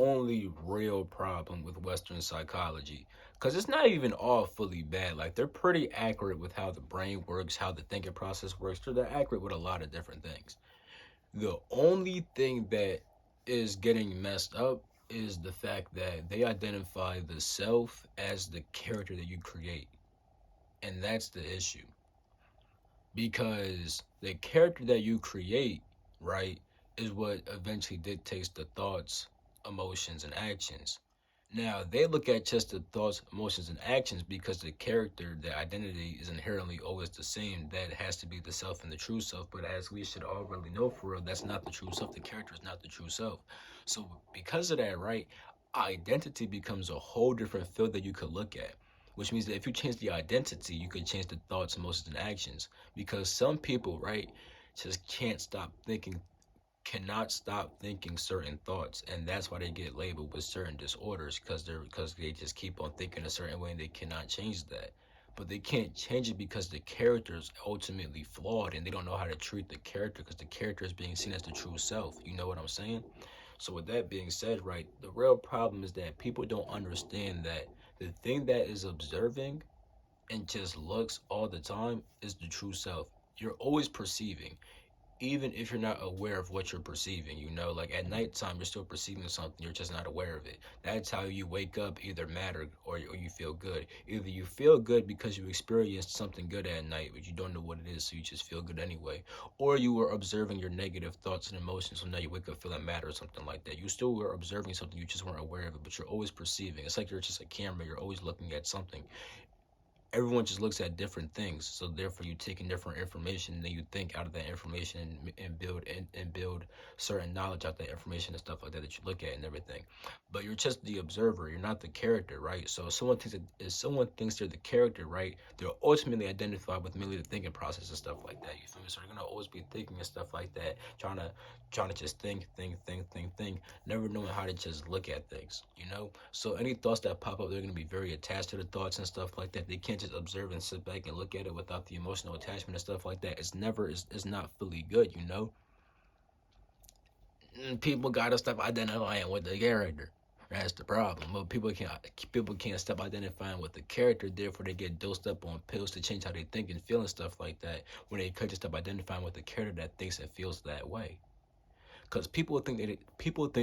only real problem with Western psychology. Because it's not even all fully bad. Like, they're pretty accurate with how the brain works, how the thinking process works. So they're accurate with a lot of different things. The only thing that is getting messed up is the fact that they identify the self as the character that you create. And that's the issue. Because the character that you create, right, is what eventually dictates the thoughts, emotions, and actions. Now, they look at just the thoughts, emotions, and actions because the character, the identity is inherently always the same. That has to be the self and the true self. But as we should all really know for real, that's not the true self. The character is not the true self. So, because of that, right, identity becomes a whole different field that you could look at. Which means that if you change the identity, you could change the thoughts, emotions, and actions. Because some people, right, just cannot stop thinking certain thoughts, and that's why they get labeled with certain disorders because they just keep on thinking a certain way and they cannot change that. But they can't change it because the character is ultimately flawed and they don't know how to treat the character because the character is being seen as the true self. You know what I'm saying? So with that being said, right, the real problem is that people don't understand that the thing that is observing and just looks all the time is the true self. You're always perceiving even if you're not aware of what you're perceiving, like at nighttime, you're still perceiving something, you're just not aware of it. That's how you wake up, either mad or you feel good. Either you feel good because you experienced something good at night, but you don't know what it is, so you just feel good anyway. Or you were observing your negative thoughts and emotions, so now you wake up feeling mad or something like that. You still were observing something, you just weren't aware of it, but you're always perceiving. It's like you're just a camera, you're always looking at something. Everyone just looks at different things, so therefore you take in different information and then you think out of that information and build certain knowledge out of that information and stuff like that that you look at and everything. But you're just the observer, you're not the character, right? So if someone thinks they're the character, right, they're ultimately identified with merely the thinking process and stuff like that. You feel me? So you're gonna always be thinking and stuff like that, trying to just think, never knowing how to just look at things. So any thoughts that pop up, they're gonna be very attached to the thoughts and stuff like that. They can't just observe and sit back and look at it without the emotional attachment and stuff like that. It's not fully good. And people gotta stop identifying with the character. That's the problem. But people can't stop identifying with the character, therefore they get dosed up on pills to change how they think and feel and stuff like that. When they could just stop identifying with the character that thinks and feels that way. Because people think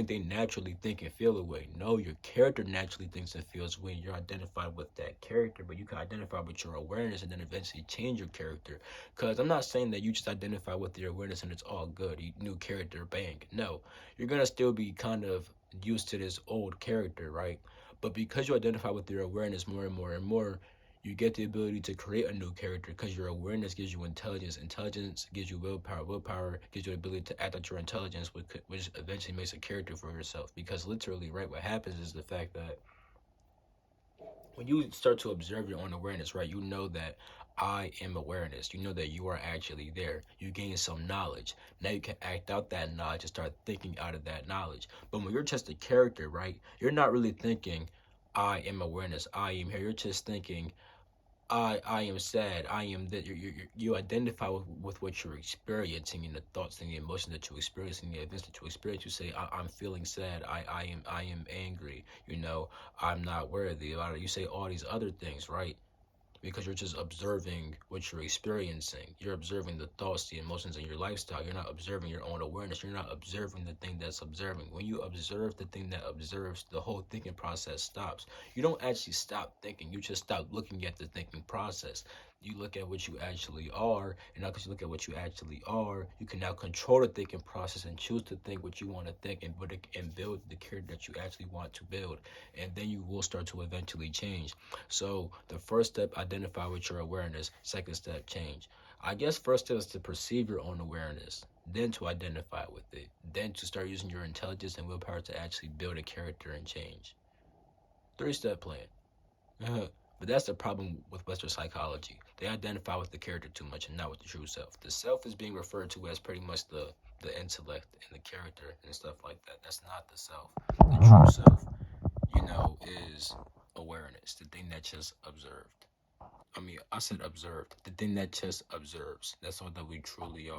they naturally think and feel a way. No, your character naturally thinks and feels a way. You're identified with that character, but you can identify with your awareness and then eventually change your character. Because I'm not saying that you just identify with your awareness and it's all good. New character, bang. No, you're gonna still be kind of used to this old character, right? But because you identify with your awareness more and more and more, you get the ability to create a new character because your awareness gives you intelligence. Intelligence gives you willpower. Willpower gives you the ability to act out your intelligence, which eventually makes a character for yourself. Because literally, right, what happens is the fact that when you start to observe your own awareness, right, you know that I am awareness. You know that you are actually there. You gain some knowledge. Now you can act out that knowledge and start thinking out of that knowledge. But when you're just a character, right, you're not really thinking, I am awareness. I am here. You're just thinking, I am sad. I am that you identify with what you're experiencing and the thoughts and the emotions that you experience and the events that you experience. You say, I'm feeling sad. I am angry. I'm not worthy. You say all these other things, right? Because you're just observing what you're experiencing. You're observing the thoughts, the emotions, and your lifestyle. You're not observing your own awareness. You're not observing the thing that's observing. When you observe the thing that observes, the whole thinking process stops. You don't actually stop thinking. You just stop looking at the thinking process. You look at what you actually are, and now because you look at what you actually are, you can now control the thinking process and choose to think what you want to think and build the character that you actually want to build. And then you will start to eventually change. So the first step, identify with your awareness. Second step, change. I guess first step is to perceive your own awareness, then to identify with it, then to start using your intelligence and willpower to actually build a character and change. 3-step plan. But that's the problem with Western psychology. They identify with the character too much and not with the true self. The self is being referred to as pretty much the intellect and the character and stuff like that. That's not the self. The true self, is awareness, the thing that just observed. I mean, I said observed, the thing that just observes. That's all that we truly are.